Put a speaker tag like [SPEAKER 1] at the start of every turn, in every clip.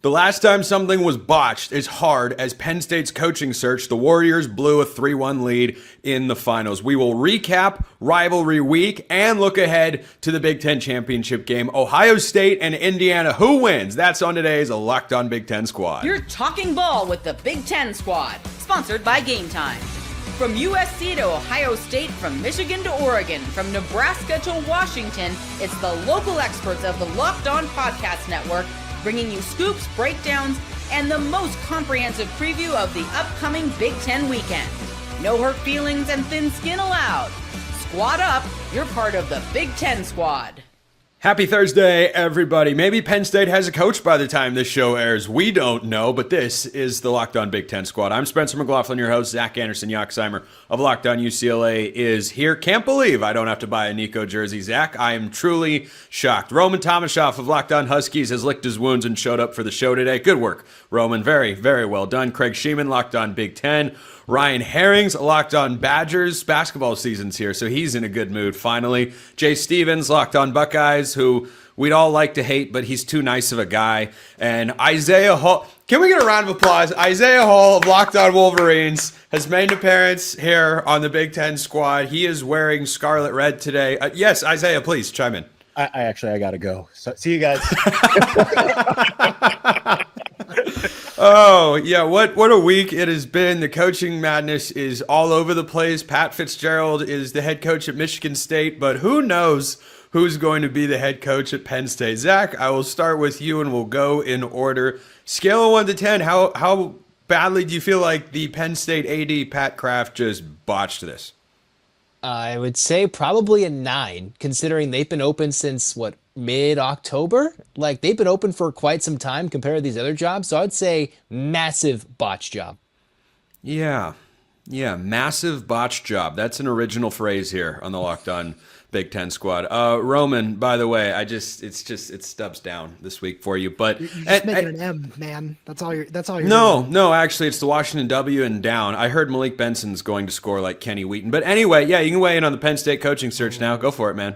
[SPEAKER 1] The last time something was botched as hard as Penn State's coaching search, the Warriors blew a 3-1 lead in the finals. We will recap Rivalry Week and look ahead to the Big Ten championship game. Ohio State and Indiana, who wins? That's on today's Locked On Big Ten Squad.
[SPEAKER 2] You're talking ball with the Big Ten Squad, sponsored by Game Time. From USC to Ohio State, from Michigan to Oregon, from Nebraska to Washington, it's the local experts of the Locked On Podcast Network bringing you scoops, breakdowns, and the most comprehensive preview of the upcoming Big Ten weekend. No hurt feelings and thin skin allowed. Squad up, you're part of the Big Ten Squad.
[SPEAKER 1] Happy Thursday, everybody. Maybe Penn State has a coach by the time this show airs. We don't know, but this is the Locked On Big Ten Squad. I'm Spencer McLaughlin, your host. Zach Anderson, Yoxheimer of Locked On UCLA is here. Can't believe I don't have to buy a Nico jersey, Zach. I am truly shocked. Roman Tomashoff of Locked On Huskies has licked his wounds and showed up for the show today. Good work, Roman. Very, very well done. Craig Sheeman, Locked On Big Ten. Ryan Herring's Locked On Badgers. Basketball season's here, so he's in a good mood finally. Jay Stevens, Locked On Buckeyes, who we'd all like to hate, but he's too nice of a guy. And Isaiah Hall. Can we get a round of applause? Isaiah Hall of Locked On Wolverines has made an appearance here on the Big Ten Squad. He is wearing scarlet red today. Yes, Isaiah, please chime in.
[SPEAKER 3] I got to go. So see you guys.
[SPEAKER 1] Oh, yeah, what a week it has been. The coaching madness is all over the place. Pat Fitzgerald is the head coach at Michigan State, but who knows who's going to be the head coach at Penn State. Zach, I will start with you and we'll go in order. Scale of 1 to 10, how badly do you feel like the Penn State AD Pat Kraft just botched this?
[SPEAKER 4] I would say probably a 9, considering they've been open since, mid-October? Like, they've been open for quite some time compared to these other jobs, so I'd say massive botch job.
[SPEAKER 1] Yeah, massive botch job. That's an original phrase here on the Locked On Big Ten Squad. Roman, by the way, it stubs down this week for you, but
[SPEAKER 5] you're just making an M, man. That's all you're
[SPEAKER 1] No, actually, it's the Washington W and down. I heard Malik Benson's going to score like Kenny Wheaton, but anyway, yeah, you can weigh in on the Penn State coaching search now. Go for it, man.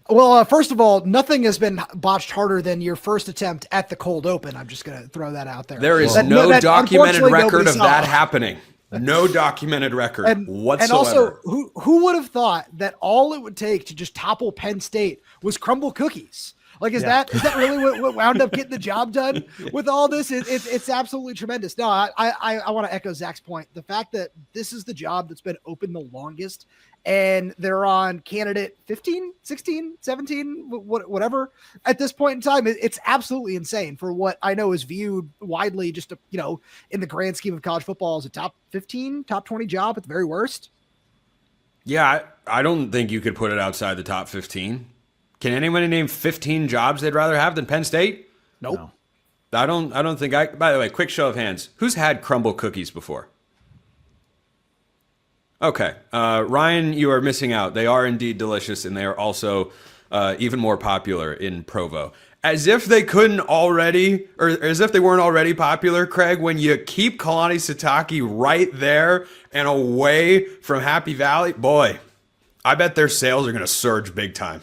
[SPEAKER 5] Well, first of all, nothing has been botched harder than your first attempt at the cold open. I'm just going to throw that out there.
[SPEAKER 1] There is no documented record of that happening. No documented record whatsoever.
[SPEAKER 5] And also, who would have thought that all it would take to just topple Penn State was crumble cookies? Like, is that really what wound up getting the job done with all this? It's absolutely tremendous. No, I want to echo Zach's point. The fact that this is the job that's been open the longest, and they're on candidate 15, 16, 17, whatever at this point in time, it's absolutely insane for what I know is viewed widely just, in the grand scheme of college football as a top 15, top 20 job at the very worst.
[SPEAKER 1] Yeah, I don't think you could put it outside the top 15. Can anybody name 15 jobs they'd rather have than Penn State?
[SPEAKER 5] Nope.
[SPEAKER 1] No. I don't think by the way, quick show of hands. Who's had crumble cookies before? Okay. Ryan, you are missing out. They are indeed delicious, and they are also even more popular in Provo. As if they couldn't already, or as if they weren't already popular, Craig, when you keep Kalani Sitake right there and away from Happy Valley, boy, I bet their sales are going to surge big time.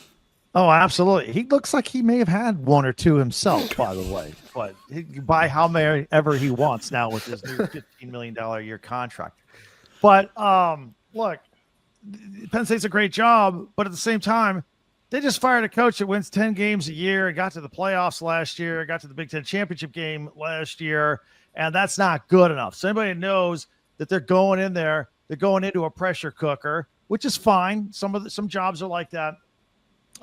[SPEAKER 6] Oh, absolutely. He looks like he may have had one or two himself, by the way. But he can buy how many ever he wants now with his new $15 million a year contract. But look, Penn State's a great job, but at the same time, they just fired a coach that wins 10 games a year and got to the playoffs last year, got to the Big Ten championship game last year, and that's not good enough. So anybody knows that they're going in there, they're going into a pressure cooker, which is fine. Some jobs are like that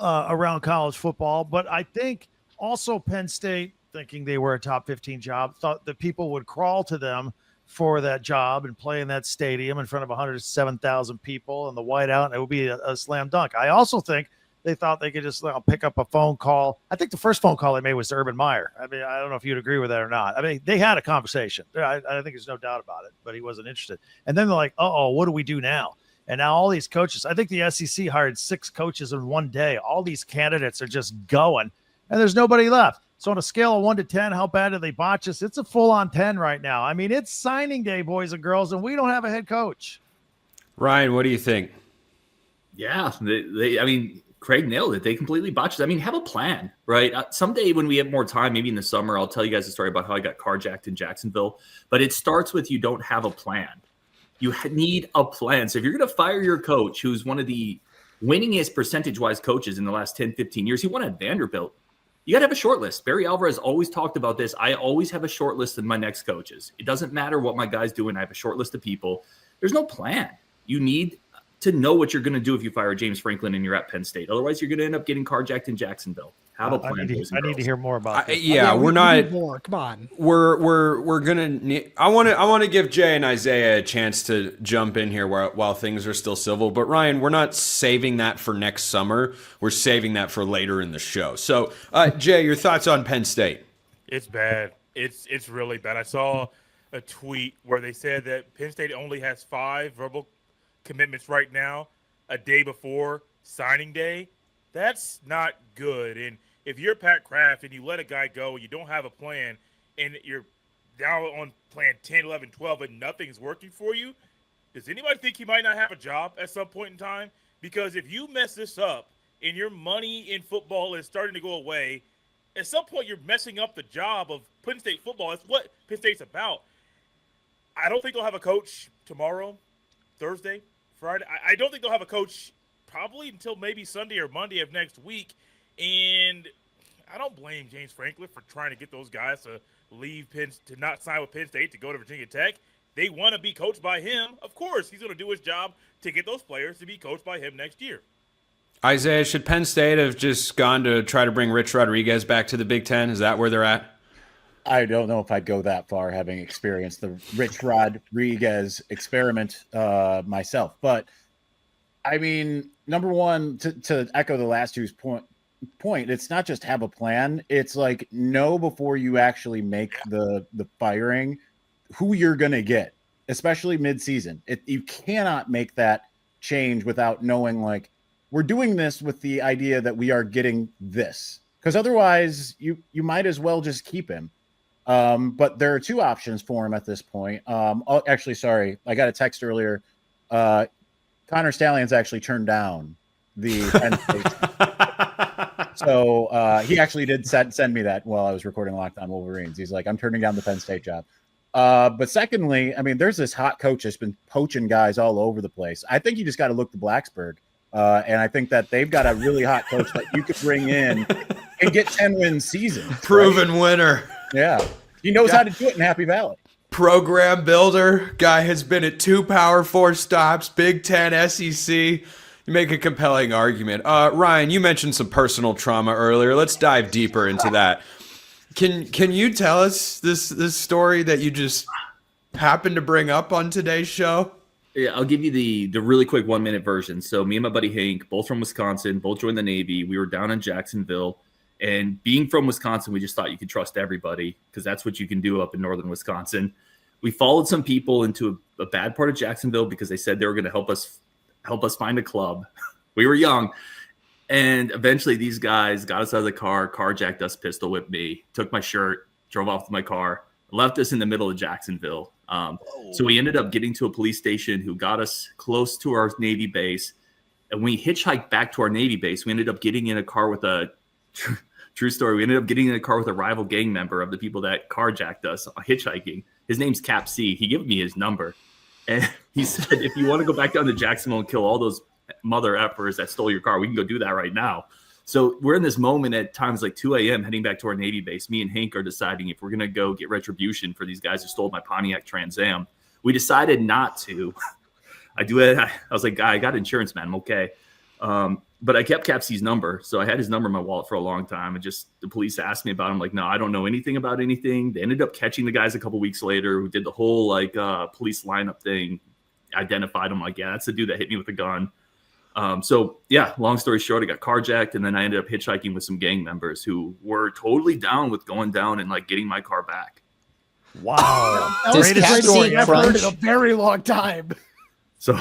[SPEAKER 6] around college football, but I think also Penn State, thinking they were a top 15 job, thought that people would crawl to them for that job and play in that stadium in front of 107,000 people in the whiteout, and it would be a slam dunk. I also think they thought they could just pick up a phone call. I think the first phone call they made was to Urban Meyer. I mean, I don't know if you'd agree with that or not. I mean, they had a conversation. I think there's no doubt about it, but he wasn't interested. And then they're like, what do we do now? And now all these coaches, I think the SEC hired 6 coaches in one day. All these candidates are just going, and there's nobody left. So on a scale of 1 to 10, how bad did they botch us? It's a full-on 10 right now. I mean, it's signing day, boys and girls, and we don't have a head coach.
[SPEAKER 1] Ryan, what do you think?
[SPEAKER 7] Yeah, I mean, Craig nailed it. They completely botched it. I mean, have a plan, right? Someday when we have more time, maybe in the summer, I'll tell you guys a story about how I got carjacked in Jacksonville. But it starts with you don't have a plan. You need a plan. So if you're going to fire your coach, who's one of the winningest percentage-wise coaches in the last 10, 15 years, he won at Vanderbilt. You got to have a short list. Barry Alvarez always talked about this. I always have a short list of my next coaches. It doesn't matter what my guy's doing. I have a short list of people. There's no plan. You need to know what you're going to do if you fire James Franklin and you're at Penn State. Otherwise, you're going to end up getting carjacked in Jacksonville. Have a plan.
[SPEAKER 6] I need to hear more about this.
[SPEAKER 5] We need more. Come on.
[SPEAKER 1] We're gonna. I want to give Jay and Isaiah a chance to jump in here while things are still civil. But Ryan, we're not saving that for next summer. We're saving that for later in the show. So, Jay, your thoughts on Penn State?
[SPEAKER 8] It's bad. It's really bad. I saw a tweet where they said that Penn State only has 5 verbal commitments right now, a day before signing day. That's not good. And if you're Pat Kraft and you let a guy go, you don't have a plan, and you're now on plan 10, 11, 12, and nothing's working for you, does anybody think he might not have a job at some point in time? Because if you mess this up and your money in football is starting to go away, at some point you're messing up the job of Penn State football. That's what Penn State's about. I don't think they'll have a coach tomorrow, Thursday, Friday. I don't think they'll have a coach probably until maybe Sunday or Monday of next week. And I don't blame James Franklin for trying to get those guys to leave to not sign with Penn State to go to Virginia Tech. They want to be coached by him. Of course, he's going to do his job to get those players to be coached by him next year.
[SPEAKER 1] Isaiah, should Penn State have just gone to try to bring Rich Rodriguez back to the Big Ten? Is that where they're at?
[SPEAKER 3] I don't know if I'd go that far, having experienced the Rich Rodriguez experiment myself. But, I mean, number one, to echo the last two's point, it's not just have a plan. It's like know before you actually make the firing who you're going to get, especially mid-season. You cannot make that change without knowing, like, we're doing this with the idea that we are getting this. Because otherwise, you might as well just keep him. But there are 2 options for him at this point. Actually, sorry, I got a text earlier. Connor Stalions actually turned down the Penn State. So he actually did send me that while I was recording Locked On Wolverines. He's like, I'm turning down the Penn State job. But secondly, I mean, there's this hot coach that's been poaching guys all over the place. I think you just got to look to Blacksburg. And I think that they've got a really hot coach that you could bring in and get 10-win season.
[SPEAKER 1] Proven winner.
[SPEAKER 3] Yeah. He knows how to do it in Happy Valley.
[SPEAKER 1] Program builder. Guy has been at 2 Power 4 stops, Big Ten, SEC. You make a compelling argument. Ryan, you mentioned some personal trauma earlier. Let's dive deeper into that. Can you tell us this story that you just happened to bring up on today's show?
[SPEAKER 7] Yeah, I'll give you the really quick 1-minute version. So me and my buddy Hank, both from Wisconsin, both joined the Navy. We were down in Jacksonville. And being from Wisconsin, we just thought you could trust everybody because that's what you can do up in northern Wisconsin. We followed some people into a bad part of Jacksonville because they said they were going to help us find a club. We were young. And eventually these guys got us out of the car, carjacked us, pistol whipped me, took my shirt, drove off with my car, left us in the middle of Jacksonville. So we ended up getting to a police station who got us close to our Navy base. And when we hitchhiked back to our Navy base, we ended up getting in a car with a true story. We ended up getting in a car with a rival gang member of the people that carjacked us hitchhiking. His name's Cap C. He gave me his number. And he said, if you want to go back down to Jacksonville and kill all those mother effers that stole your car, we can go do that right now. So we're in this moment at times like 2 a.m. heading back to our Navy base. Me and Hank are deciding if we're going to go get retribution for these guys who stole my Pontiac Trans Am. We decided not to. I was like, I got insurance, man. I'm okay. But I kept Cap C's number. So I had his number in my wallet for a long time. And just the police asked me about him. Like, no, I don't know anything about anything. They ended up catching the guys a couple weeks later who did the whole police lineup thing, identified him. Like, yeah, that's the dude that hit me with a gun. So yeah, long story short, I got carjacked and then I ended up hitchhiking with some gang members who were totally down with going down and like getting my car back.
[SPEAKER 6] Wow.
[SPEAKER 4] Does
[SPEAKER 5] Greatest
[SPEAKER 4] Cap
[SPEAKER 5] story
[SPEAKER 4] C
[SPEAKER 5] I've heard in
[SPEAKER 4] crunch?
[SPEAKER 5] a very long time.
[SPEAKER 7] So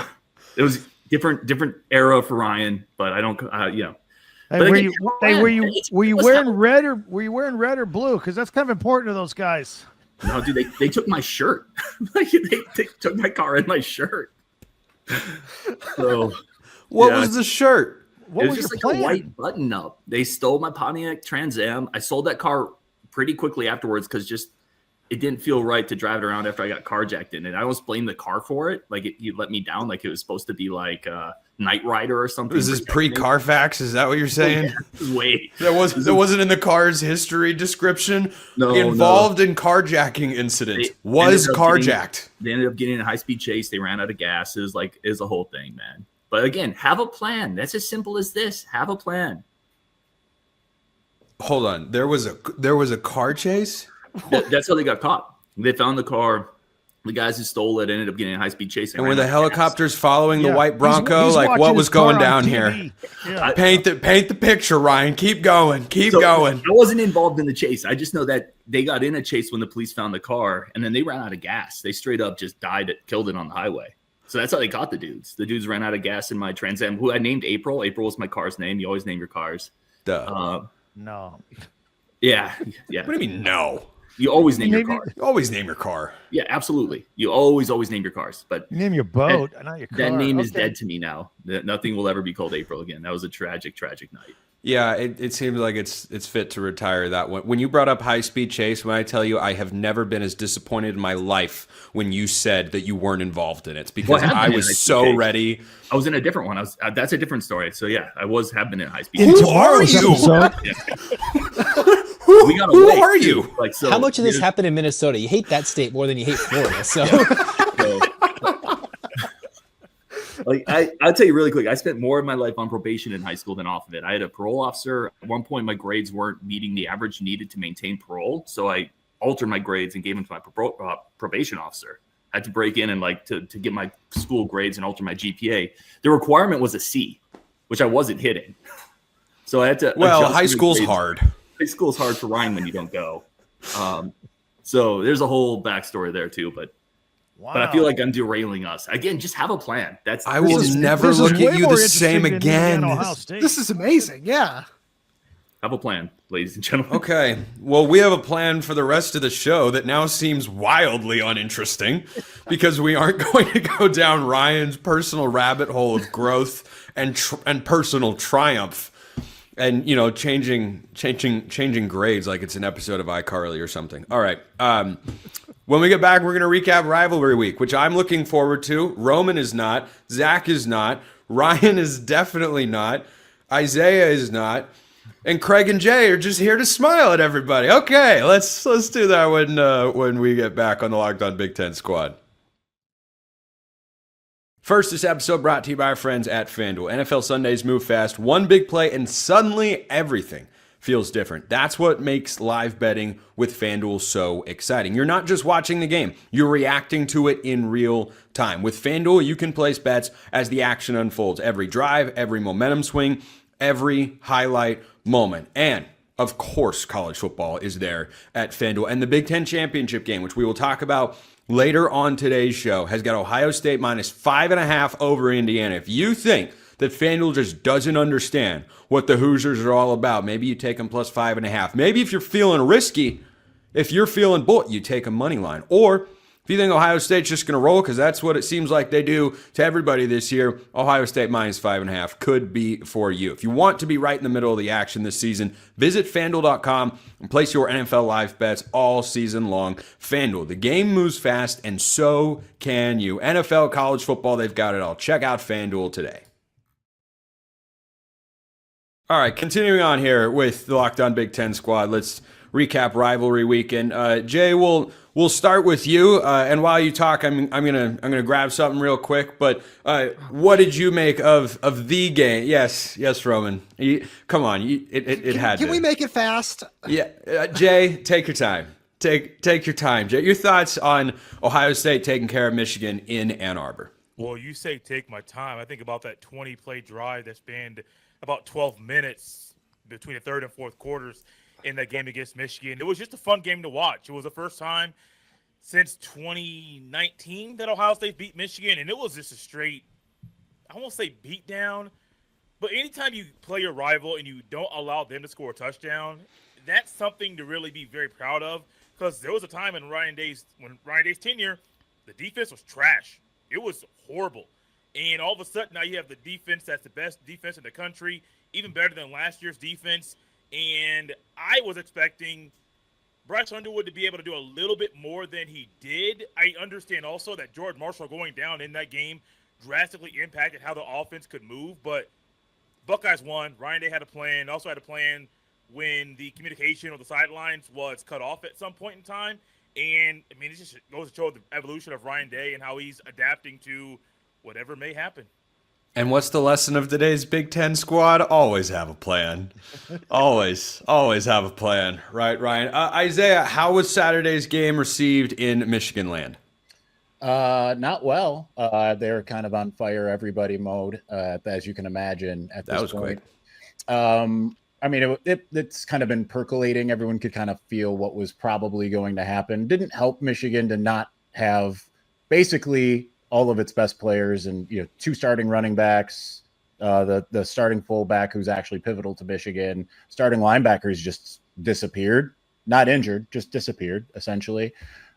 [SPEAKER 7] it was different era for Ryan, but I don't,
[SPEAKER 6] Hey,
[SPEAKER 7] But
[SPEAKER 6] were
[SPEAKER 7] again,
[SPEAKER 6] you wearing red or blue? Because that's kind of important to those guys.
[SPEAKER 7] no, dude, they took my shirt. Like, they took my car and my shirt. So
[SPEAKER 1] What was the shirt?
[SPEAKER 6] What
[SPEAKER 7] it was
[SPEAKER 6] was
[SPEAKER 7] just
[SPEAKER 6] your
[SPEAKER 7] like
[SPEAKER 6] plan?
[SPEAKER 7] a white button up. They stole my Pontiac Trans Am. I sold that car pretty quickly afterwards because just it didn't feel right to drive it around after I got carjacked in it. I almost blamed the car for it. Like you let me down. Like it was supposed to be like Knight Rider or something.
[SPEAKER 1] This is pre-Carfax. Is that what you're saying?
[SPEAKER 7] Wait,
[SPEAKER 1] That wasn't in the car's history description.
[SPEAKER 7] No,
[SPEAKER 1] Involved in carjacking incident.
[SPEAKER 7] They
[SPEAKER 1] Was
[SPEAKER 7] ended up
[SPEAKER 1] carjacked.
[SPEAKER 7] They ended up getting in a high-speed chase. They ran out of gas. It was a whole thing, man. But again, have a plan. That's as simple as this. Have a plan.
[SPEAKER 1] Hold on. There was a car chase?
[SPEAKER 7] That's how they got caught. They found the car. The guys who stole it ended up getting in a high-speed chase.
[SPEAKER 1] And were the
[SPEAKER 7] ran out of gas.
[SPEAKER 1] helicopters following the
[SPEAKER 6] Yeah.
[SPEAKER 1] white Bronco?
[SPEAKER 6] He's
[SPEAKER 1] Like
[SPEAKER 6] watching
[SPEAKER 1] what
[SPEAKER 6] his
[SPEAKER 1] was
[SPEAKER 6] car
[SPEAKER 1] going
[SPEAKER 6] on
[SPEAKER 1] down
[SPEAKER 6] TV.
[SPEAKER 1] here?
[SPEAKER 6] Yeah.
[SPEAKER 1] Paint the picture, Ryan. Keep going. Keep going.
[SPEAKER 7] I wasn't involved in the chase. I just know that they got in a chase when the police found the car, and then they ran out of gas. They straight up just killed it on the highway. So that's how they caught the dudes. The dudes ran out of gas in my Trans Am, who I named April. April was my car's name. You always name your cars.
[SPEAKER 1] Duh.
[SPEAKER 6] No.
[SPEAKER 7] Yeah.
[SPEAKER 1] What do you mean no?
[SPEAKER 7] You always name your
[SPEAKER 6] Maybe-
[SPEAKER 7] car.
[SPEAKER 1] You always name your car.
[SPEAKER 7] Yeah, absolutely. You always name your cars. But
[SPEAKER 6] You name your boat, not your car.
[SPEAKER 7] that name is
[SPEAKER 6] Okay.
[SPEAKER 7] dead to me now. Nothing will ever be called April again. That was a tragic, tragic night.
[SPEAKER 1] Yeah, it seems like it's fit to retire that one. When you brought up high speed chase, when I tell you I have never been as disappointed in my life when you said that you weren't involved in it, because
[SPEAKER 7] Well, I have
[SPEAKER 1] I
[SPEAKER 7] been in
[SPEAKER 1] was
[SPEAKER 7] high-speed
[SPEAKER 1] so
[SPEAKER 7] chase.
[SPEAKER 1] ready.
[SPEAKER 7] I was in a different one. That's a different story. So yeah, I have been in high speed.
[SPEAKER 6] In
[SPEAKER 1] Who
[SPEAKER 6] tomorrow's
[SPEAKER 1] are you?
[SPEAKER 6] episode,
[SPEAKER 7] We got
[SPEAKER 1] Who
[SPEAKER 7] away.
[SPEAKER 1] are you?
[SPEAKER 7] Like so.
[SPEAKER 4] How much of this
[SPEAKER 7] there's-
[SPEAKER 4] happened in Minnesota? You hate that state more than you hate Florida. So
[SPEAKER 7] So, like I'll tell you really quick, I spent more of my life on probation in high school than off of it. I had a parole officer. At one point, my grades weren't meeting the average needed to maintain parole, so I altered my grades and gave them to my probation officer. I had to break in and to get my school grades and alter my GPA. The requirement was a C, which I wasn't hitting. So I had to.
[SPEAKER 1] Well,
[SPEAKER 7] adjust
[SPEAKER 1] high
[SPEAKER 7] my
[SPEAKER 1] school's
[SPEAKER 7] grades.
[SPEAKER 1] hard.
[SPEAKER 7] High school's hard for Ryan when you don't go. So there's a whole backstory there too, but I feel like I'm derailing us. Again, just have a plan.
[SPEAKER 1] I will never
[SPEAKER 6] this is
[SPEAKER 1] look at
[SPEAKER 6] way
[SPEAKER 1] you
[SPEAKER 6] more
[SPEAKER 1] the same
[SPEAKER 6] interesting than
[SPEAKER 1] again.
[SPEAKER 6] Indiana, Ohio State.
[SPEAKER 5] This is amazing. Yeah.
[SPEAKER 7] Have a plan, ladies and gentlemen.
[SPEAKER 1] Okay. Well, we have a plan for the rest of the show that now seems wildly uninteresting because we aren't going to go down Ryan's personal rabbit hole of growth and personal triumph and, changing grades like it's an episode of iCarly or something. All right. When we get back, we're going to recap Rivalry Week, which I'm looking forward to. Roman is not. Zach is not. Ryan is definitely not. Isaiah is not. And Craig and Jay are just here to smile at everybody. Okay, let's do that when we get back on the Locked On Big Ten Squad. First, this episode brought to you by our friends at FanDuel. NFL Sundays move fast. One big play, and suddenly everything feels different. That's what makes live betting with FanDuel so exciting. You're not just watching the game, you're reacting to it in real time. With FanDuel, you can place bets as the action unfolds. Every drive, every momentum swing, every highlight moment. And of course, college football is there at FanDuel. And the Big Ten Championship game, which we will talk about later on today's show, has got Ohio State minus 5.5 over Indiana. If you think that FanDuel just doesn't understand what the Hoosiers are all about, maybe you take them plus 5.5. Maybe if you're feeling risky, if you're feeling bold, you take a money line. Or if you think Ohio State's just going to roll, because that's what it seems like they do to everybody this year, Ohio State minus 5.5 could be for you. If you want to be right in the middle of the action this season, visit FanDuel.com and place your NFL live bets all season long. FanDuel, the game moves fast, and so can you. NFL, college football, they've got it all. Check out FanDuel today. All right, continuing on here with the Locked On Big Ten Squad, let's recap Rivalry Weekend. Jay, we'll start with you, and while you talk, I'm gonna grab something real quick. But what did you make of the game? Yes, Roman. Come on, it had.
[SPEAKER 5] Can
[SPEAKER 1] to.
[SPEAKER 5] we make it fast?
[SPEAKER 1] Yeah, Jay, take your time. Take your time, Jay. Your thoughts on Ohio State taking care of Michigan in Ann Arbor?
[SPEAKER 8] Well, you say take my time. I think about that 20-play drive that spanned about 12 minutes between the third and fourth quarters in that game against Michigan. It was just a fun game to watch. It was the first time since 2019 that Ohio State beat Michigan, and it was just a straight, I won't say beat down, but anytime you play your rival and you don't allow them to score a touchdown, that's something to really be very proud of, because there was a time in Ryan Day's tenure, the defense was trash. It was horrible. And all of a sudden, now you have the defense that's the best defense in the country, even better than last year's defense. And I was expecting Bryce Underwood to be able to do a little bit more than he did. I understand also that George Marshall going down in that game drastically impacted how the offense could move. But Buckeyes won. Ryan Day had a plan. Also had a plan when the communication on the sidelines was cut off at some point in time. And, I mean, it just goes to show the evolution of Ryan Day and how he's adapting to whatever may happen.
[SPEAKER 1] And what's the lesson of today's Big Ten squad? Always have a plan. always have a plan. Right, Ryan? Isaiah, how was Saturday's game received in Michigan land?
[SPEAKER 3] Not well. They were kind of on fire everybody mode, as you can imagine at this point. Quick. I mean, it's kind of been percolating. Everyone could kind of feel what was probably going to happen. Didn't help Michigan to not have basically all of its best players and, two starting running backs, the starting fullback who's actually pivotal to Michigan, starting linebackers just disappeared, not injured, just disappeared essentially.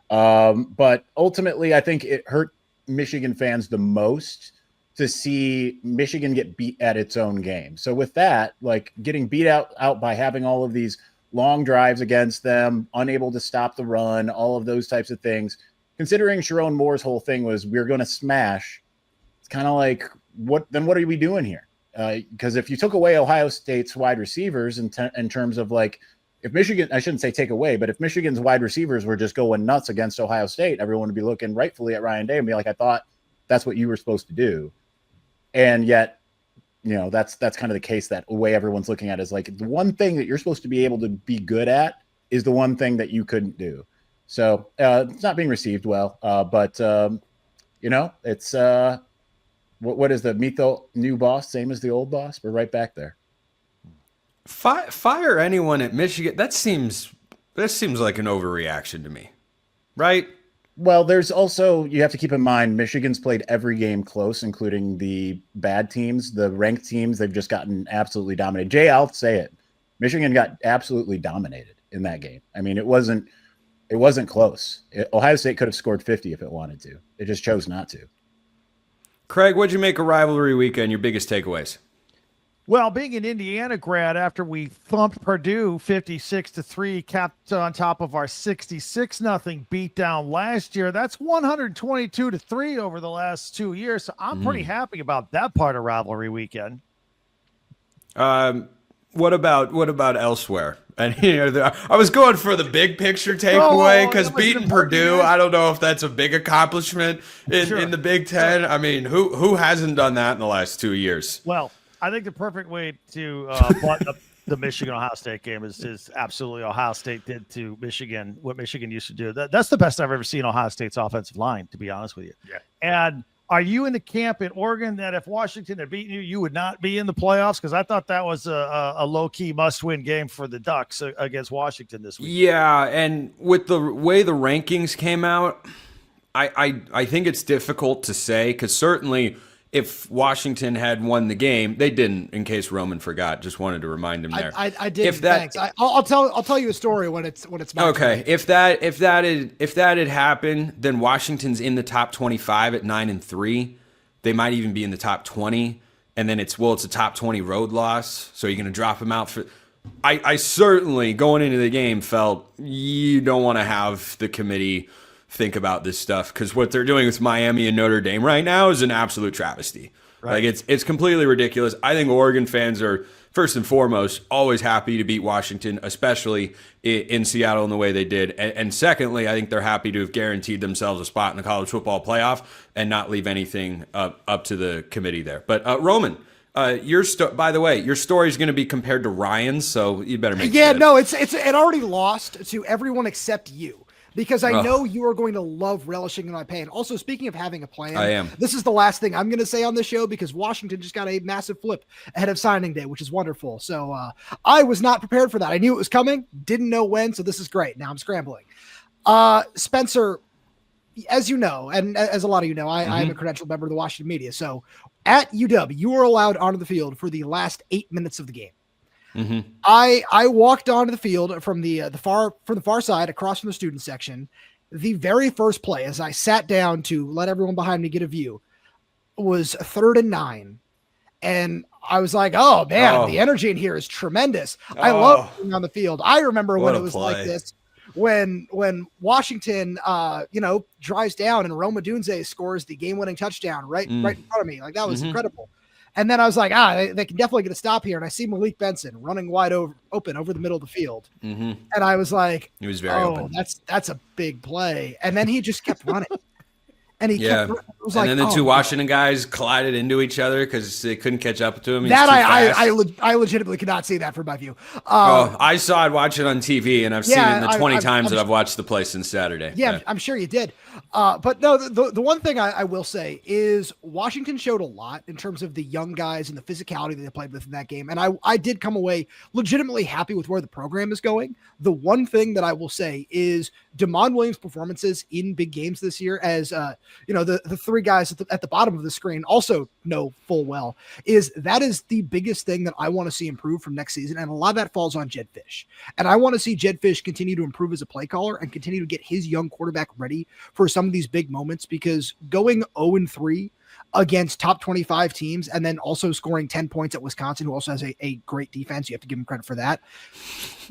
[SPEAKER 3] But ultimately, I think it hurt Michigan fans the most to see Michigan get beat at its own game. So with that, like getting beat out by having all of these long drives against them, unable to stop the run, all of those types of things, considering Sharon Moore's whole thing was we're going to smash, it's kind of like, what are we doing here? Because if you took away Ohio State's wide receivers in terms of like, if Michigan, I shouldn't say take away, but if Michigan's wide receivers were just going nuts against Ohio State, everyone would be looking rightfully at Ryan Day and be like, I thought that's what you were supposed to do. And yet, that's kind of the case that way everyone's looking at is like the one thing that you're supposed to be able to be good at is the one thing that you couldn't do. So it's not being received well, but it's what is the meet the new boss, same as the old boss? We're right back there.
[SPEAKER 1] Fire anyone at Michigan. That seems like an overreaction to me, right?
[SPEAKER 3] Well, there's also, you have to keep in mind, Michigan's played every game close, including the bad teams, the ranked teams. They've just gotten absolutely dominated. Jay, I'll say it. Michigan got absolutely dominated in that game. I mean, it wasn't close. Ohio State could have scored 50 if it wanted to. It just chose not to.
[SPEAKER 1] Craig, what'd you make of rivalry weekend? Your biggest takeaways?
[SPEAKER 6] Well, being an Indiana grad, after we thumped Purdue 56-3, capped on top of our 66-0 beatdown last year, that's 122-3 over the last 2 years. So I'm pretty happy about that part of rivalry weekend.
[SPEAKER 1] What about elsewhere? And I was going for the big picture takeaway because beating Purdue, I don't know if that's a big accomplishment in the Big Ten. I mean, who hasn't done that in the last 2 years?
[SPEAKER 6] Well, I think the perfect way to button up the Michigan-Ohio State game is absolutely Ohio State did to Michigan what Michigan used to do. That's the best I've ever seen Ohio State's offensive line, to be honest with you.
[SPEAKER 8] Yeah.
[SPEAKER 6] And are you in the camp in Oregon that if Washington had beaten you, you would not be in the playoffs? Because I thought that was a low-key must-win game for the Ducks against Washington this week.
[SPEAKER 1] Yeah, and with the way the rankings came out, I think it's difficult to say because certainly – if Washington had won the game, they didn't. In case Roman forgot, just wanted to remind him there.
[SPEAKER 5] I did. Thanks. I'll tell you a story when it's my
[SPEAKER 1] okay.
[SPEAKER 5] turn.
[SPEAKER 1] If that had happened, then Washington's in the top 25 at 9-3. They might even be in the top 20, and then it's a top 20 road loss. So you're going to drop them out for. I certainly going into the game felt you don't want to have the committee think about this stuff because what they're doing with Miami and Notre Dame right now is an absolute travesty. Right. Like it's completely ridiculous. I think Oregon fans are first and foremost always happy to beat Washington, especially in Seattle in the way they did. And secondly, I think they're happy to have guaranteed themselves a spot in the college football playoff and not leave anything up to the committee there. But Roman, by the way, your story is going to be compared to Ryan's, so you better make it.
[SPEAKER 5] No, it already lost to everyone except you. Because I know you are going to love relishing in my pain. Also, speaking of having a plan,
[SPEAKER 1] I am.
[SPEAKER 5] This is the last thing I'm going to say on the show because Washington just got a massive flip ahead of signing day, which is wonderful. So I was not prepared for that. I knew it was coming, didn't know when, so this is great. Now I'm scrambling. Spencer, as you know, and as a lot of you know, I am a credentialed member of the Washington media. So at UW, you were allowed onto the field for the last 8 minutes of the game.
[SPEAKER 1] Mm-hmm.
[SPEAKER 5] I walked onto the field from the far side across from the student section. The very first play, as I sat down to let everyone behind me get a view, was 3rd and 9. And I was like, oh man, the energy in here is tremendous. I love being on the field. I remember when it was like this, when Washington, drives down and Roma Dunze scores the game-winning touchdown right in front of me. Like that was incredible. And then I was like, they can definitely get a stop here. And I see Malik Benson running wide open over the middle of the field. And I was like,
[SPEAKER 1] he was very open.
[SPEAKER 5] That's a big play. And then he just kept running. And he kept running. It was
[SPEAKER 1] and
[SPEAKER 5] like,
[SPEAKER 1] then the two Washington guys collided into each other because they couldn't catch up to him.
[SPEAKER 5] That I legitimately could not see that from my view.
[SPEAKER 1] I saw it, watch it on TV, and I've seen it in the 20 times that I've watched the play since Saturday.
[SPEAKER 5] Yeah, I'm sure you did. But no, the one thing I will say is Washington showed a lot in terms of the young guys and the physicality that they played with in that game. And I did come away legitimately happy with where the program is going. The one thing that I will say is Damon Williams' performances in big games this year, as the three guys at the bottom of the screen also know full well, is the biggest thing that I want to see improve from next season. And a lot of that falls on Jed Fish. And I want to see Jed Fish continue to improve as a play caller and continue to get his young quarterback ready for some of these big moments, because going 0-3 against top 25 teams and then also scoring 10 points at Wisconsin, who also has a great defense, you have to give him credit for that.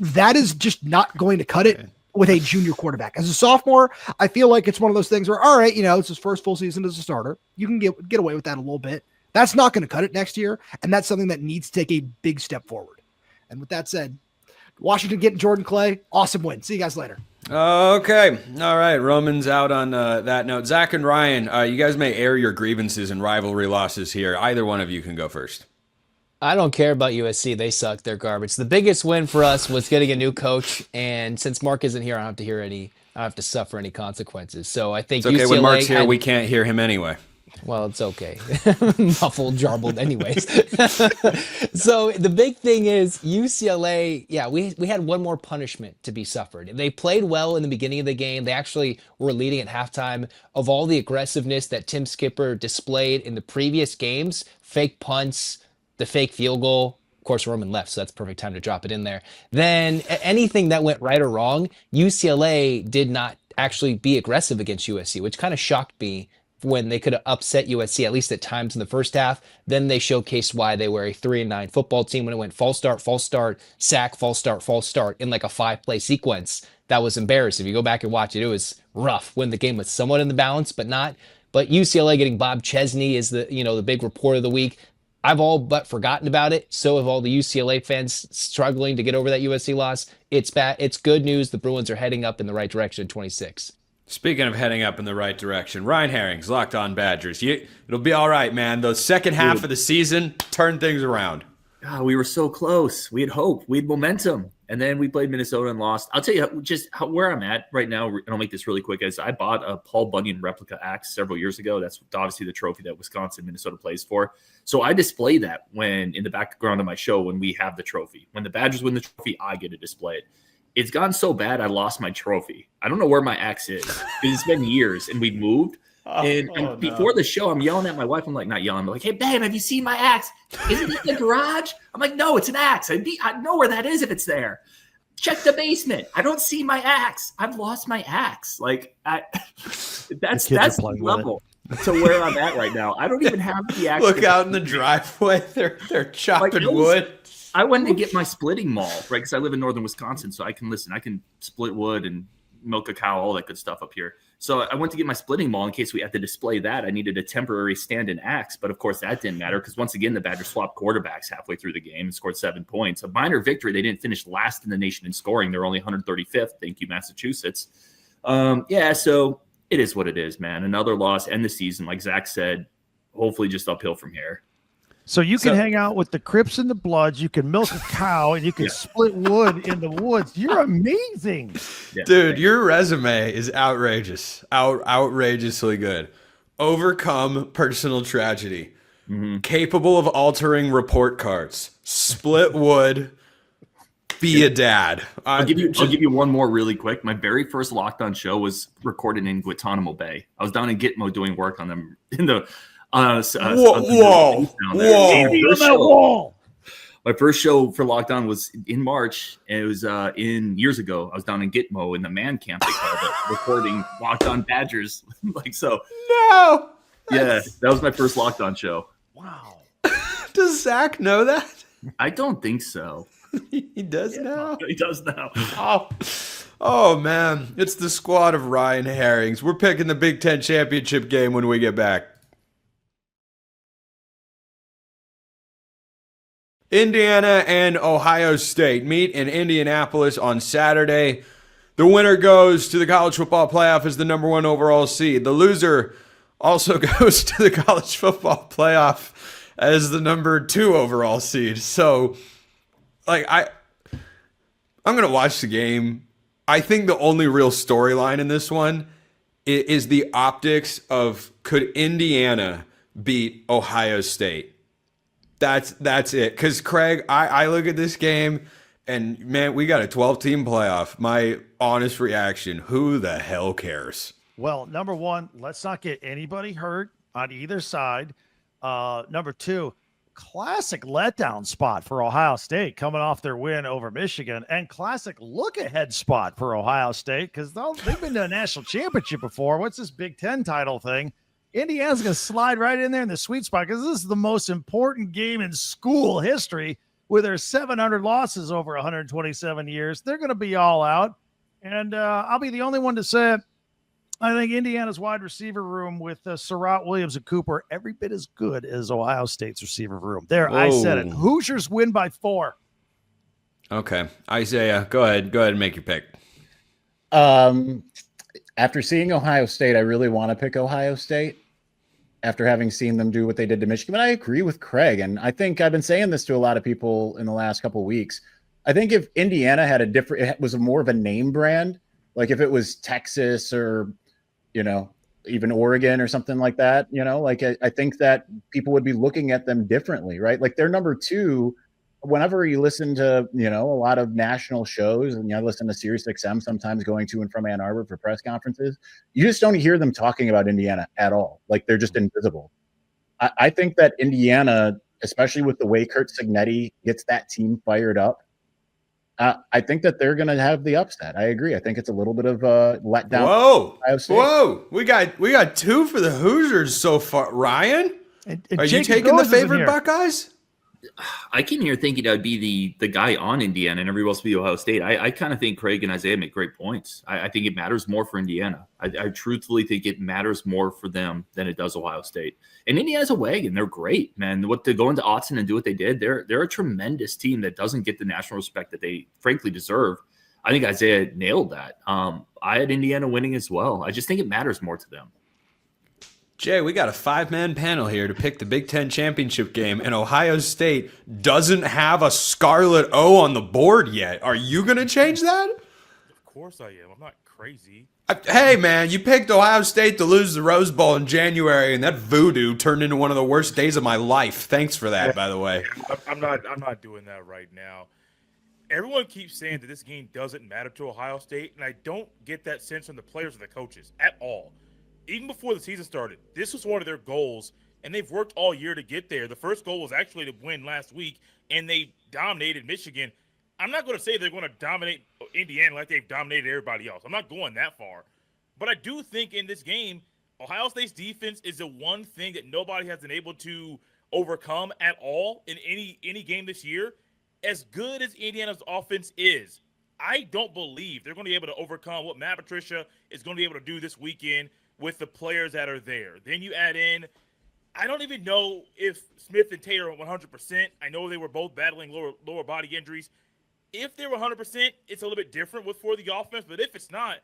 [SPEAKER 5] That is just not going to cut it with a junior quarterback. As a sophomore, I feel like it's one of those things where, all right, it's his first full season as a starter. You can get away with that a little bit. That's not going to cut it next year. And that's something that needs to take a big step forward. And with that said, Washington getting Jordan Clay, awesome win. See you guys later.
[SPEAKER 1] Okay. All right. Roman's out on that note. Zach and Ryan, you guys may air your grievances and rivalry losses here. Either one of you can go first.
[SPEAKER 4] I don't care about USC. They suck. They're garbage. The biggest win for us was getting a new coach. And since Mark isn't here, I don't have to suffer any consequences. So I think
[SPEAKER 1] it's okay.
[SPEAKER 4] UCLA
[SPEAKER 1] When Mark's here, we can't hear him anyway.
[SPEAKER 4] Well, it's okay. Muffled, jarbled anyways. So the big thing is UCLA, we had one more punishment to be suffered. They played well in the beginning of the game. They actually were leading at halftime. Of all the aggressiveness that Tim Skipper displayed in the previous games, fake punts, the fake field goal. Of course, Roman left, so that's the perfect time to drop it in there. Then anything that went right or wrong, UCLA did not actually be aggressive against USC, which kind of shocked me when they could have upset USC, at least at times in the first half. Then they showcased why they were a 3-9 football team when it went false start, sack, false start in like a 5-play sequence. That was embarrassing. If you go back and watch it, it was rough when the game was somewhat in the balance, but not. But UCLA getting Bob Chesney is the big report of the week. I've all but forgotten about it. So have all the UCLA fans struggling to get over that USC loss. It's bad. It's good news. The Bruins are heading up in the right direction in 26.
[SPEAKER 1] Speaking of heading up in the right direction, Ryan Herring's Locked On Badgers. It'll be all right, man. The second half of the season, turn things around.
[SPEAKER 7] God, we were so close. We had hope. We had momentum. And then we played Minnesota and lost. I'll tell you where I'm at right now, and I'll make this really quick, is I bought a Paul Bunyan replica axe several years ago. That's obviously the trophy that Wisconsin, Minnesota plays for. So I display that when in the background of my show when we have the trophy. When the Badgers win the trophy, I get to display it. It's gotten so bad I lost my trophy. I don't know where my axe is. It's been years, and we've moved. Before the show, I'm yelling at my wife. I'm like, not yelling. I'm like, hey, babe, have you seen my axe? Isn't it in the garage? I'm like, no, it's an axe. I know where that is if it's there. Check the basement. I don't see my axe. I've lost my axe. That's the level to where I'm at right now. I don't even have the axe.
[SPEAKER 1] Look out in the driveway. They're chopping wood.
[SPEAKER 7] I went to get my splitting maul, right? Because I live in northern Wisconsin, so I can split wood and milk a cow, all that good stuff up here. So I went to get my splitting maul in case we had to display that. I needed a temporary stand-in axe, but of course that didn't matter because once again, the Badgers swapped quarterbacks halfway through the game and scored 7 points. A minor victory. They didn't finish last in the nation in scoring. They're only 135th. Thank you, Massachusetts. So it is what it is, man. Another loss, end the season. Like Zach said, hopefully just uphill from here.
[SPEAKER 6] So you can hang out with the Crips and the Bloods. You can milk a cow, and you can split wood in the woods. You're amazing,
[SPEAKER 1] dude. Your resume is outrageous, outrageously good. Overcome personal tragedy, capable of altering report cards, split wood, be a dad.
[SPEAKER 7] I'll give you one more really quick. My very first Locked On show was recorded in Guantanamo Bay. I was down in Gitmo doing work on them in the.
[SPEAKER 1] Whoa.
[SPEAKER 7] My first show for Lockdown was in March, and it was in years ago. I was down in Gitmo in the man camp, they called it, recording Locked On Badgers.
[SPEAKER 1] No.
[SPEAKER 7] Yeah, that was my first Locked On show.
[SPEAKER 6] Wow.
[SPEAKER 1] Does Zach know that?
[SPEAKER 7] I don't think so.
[SPEAKER 1] He does now.
[SPEAKER 7] He does now.
[SPEAKER 1] Oh, man. It's the squad of Ryan Herrings. We're picking the Big Ten championship game when we get back. Indiana and Ohio State meet in Indianapolis on Saturday. The winner goes to the college football playoff as the number 1 overall seed. The loser also goes to the college football playoff as the number 2 overall seed. So, like, I'm going to watch the game. I think the only real storyline in this one is the optics of, could Indiana beat Ohio State? That's it. Because, Craig, I look at this game, and, man, we got a 12-team playoff. My honest reaction, who the hell cares?
[SPEAKER 6] Well, number one, let's not get anybody hurt on either side. Number two, classic letdown spot for Ohio State coming off their win over Michigan, and classic look-ahead spot for Ohio State because they've been to a national championship before. What's this Big Ten title thing? Indiana's going to slide right in there in the sweet spot because this is the most important game in school history with their 700 losses over 127 years. They're going to be all out, and I'll be the only one to say it. I think Indiana's wide receiver room with Surratt, Williams, and Cooper every bit as good as Ohio State's receiver room. There, I said it. Hoosiers win by 4.
[SPEAKER 1] Okay. Isaiah, go ahead. Go ahead and make your pick.
[SPEAKER 3] After seeing Ohio State, I really want to pick Ohio State after having seen them do what they did to Michigan. But I agree with Craig, and I think I've been saying this to a lot of people in the last couple of weeks. I think if Indiana had it was more of a name brand, like if it was Texas or, even Oregon or something like that, like I think that people would be looking at them differently, right? Like they're number 2. Whenever you listen to, a lot of national shows, and I listen to Sirius XM sometimes going to and from Ann Arbor for press conferences, you just don't hear them talking about Indiana at all. Like they're just invisible. I think that Indiana, especially with the way Kurt Cignetti gets that team fired up, I think that they're going to have the upset. I agree. I think it's a little bit of a letdown.
[SPEAKER 1] Whoa! We got 2 for the Hoosiers so far. Ryan,
[SPEAKER 6] And
[SPEAKER 1] are you
[SPEAKER 6] Jacob
[SPEAKER 1] taking the
[SPEAKER 6] Goes isn't
[SPEAKER 1] favorite
[SPEAKER 6] here.
[SPEAKER 1] Buckeyes?
[SPEAKER 7] I came here thinking I'd be the guy on Indiana and everybody else would be Ohio State. I kind of think Craig and Isaiah make great points. I think it matters more for Indiana. I truthfully think it matters more for them than it does Ohio State. And Indiana's a wagon. They're great, man. What to go into Autzen and do what they did, they're a tremendous team that doesn't get the national respect that they frankly deserve. I think Isaiah nailed that. I had Indiana winning as well. I just think it matters more to them.
[SPEAKER 1] Jay, we got a 5-man panel here to pick the Big Ten championship game, and Ohio State doesn't have a scarlet O on the board yet. Are you going to change that?
[SPEAKER 8] Of course I am. I'm not crazy.
[SPEAKER 1] Hey, man, you picked Ohio State to lose the Rose Bowl in January, and that voodoo turned into one of the worst days of my life. Thanks for that, by the way.
[SPEAKER 8] I'm not doing that right now. Everyone keeps saying that this game doesn't matter to Ohio State, and I don't get that sense from the players or the coaches at all. Even before the season started, this was one of their goals, and they've worked all year to get there. The first goal was actually to win last week, and they dominated Michigan. I'm not going to say they're going to dominate Indiana like they've dominated everybody else. I'm not going that far. But I do think in this game, Ohio State's defense is the one thing that nobody has been able to overcome at all in any game this year. As good as Indiana's offense is, I don't believe they're going to be able to overcome what Matt Patricia is going to be able to do this weekend with the players that are there. Then you add in, I don't even know if Smith and Taylor are 100%. I know they were both battling lower body injuries. If they're 100%, it's a little bit different for the offense. But if it's not,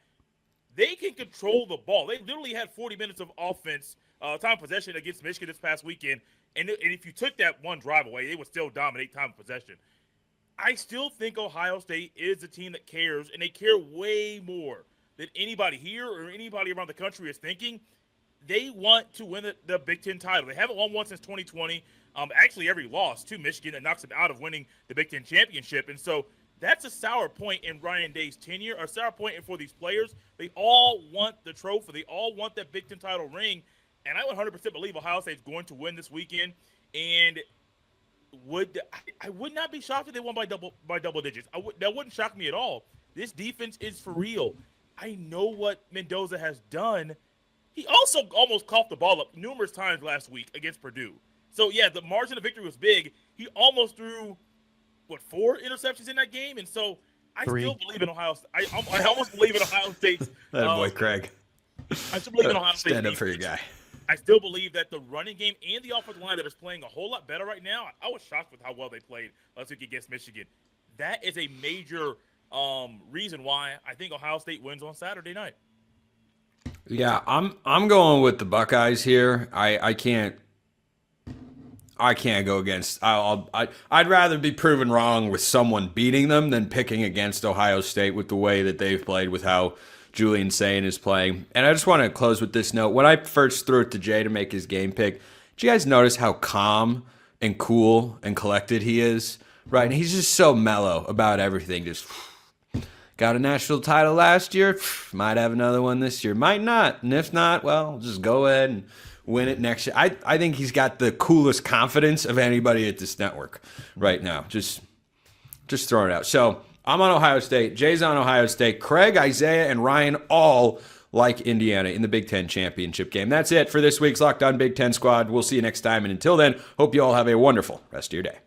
[SPEAKER 8] they can control the ball. They literally had 40 minutes of offense, time of possession against Michigan this past weekend. And if you took that one drive away, they would still dominate time of possession. I still think Ohio State is a team that cares, and they care way more than anybody here or anybody around the country is thinking. They want to win the Big Ten title. They haven't won one since 2020. Actually, every loss to Michigan that knocks them out of winning the Big Ten championship. And so that's a sour point in Ryan Day's tenure, a sour point for these players. They all want the trophy. They all want that Big Ten title ring. And I 100% believe Ohio State's going to win this weekend. And I would not be shocked if they won by double digits. That wouldn't shock me at all. This defense is for real. I know what Mendoza has done, he also almost coughed the ball up numerous times last week against Purdue. So, yeah, the margin of victory was big. He almost threw, 4 interceptions in that game? And so I
[SPEAKER 6] 3.
[SPEAKER 8] still believe in Ohio State. I almost believe in Ohio State's.
[SPEAKER 1] That boy, Craig.
[SPEAKER 8] I still believe in Ohio State.
[SPEAKER 1] Stand up for your guy.
[SPEAKER 8] I still believe that the running game and the offensive line that is playing a whole lot better right now. I was shocked with how well they played last week against Michigan. That is a major reason why I think Ohio State wins on Saturday night.
[SPEAKER 1] Yeah, I'm going with the Buckeyes here. I can't go against. I'd rather be proven wrong with someone beating them than picking against Ohio State with the way that they've played, with how Julian Sayin is playing. And I just want to close with this note. When I first threw it to Jay to make his game pick, did you guys notice how calm and cool and collected he is? Right, and he's just so mellow about everything. Just got a national title last year, might have another one this year, might not. And if not, well, just go ahead and win it next year. I think he's got the coolest confidence of anybody at this network right now. Just throwing it out. So I'm on Ohio State. Jay's on Ohio State. Craig, Isaiah, and Ryan all like Indiana in the Big Ten championship game. That's it for this week's Locked On Big Ten Squad. We'll see you next time. And until then, hope you all have a wonderful rest of your day.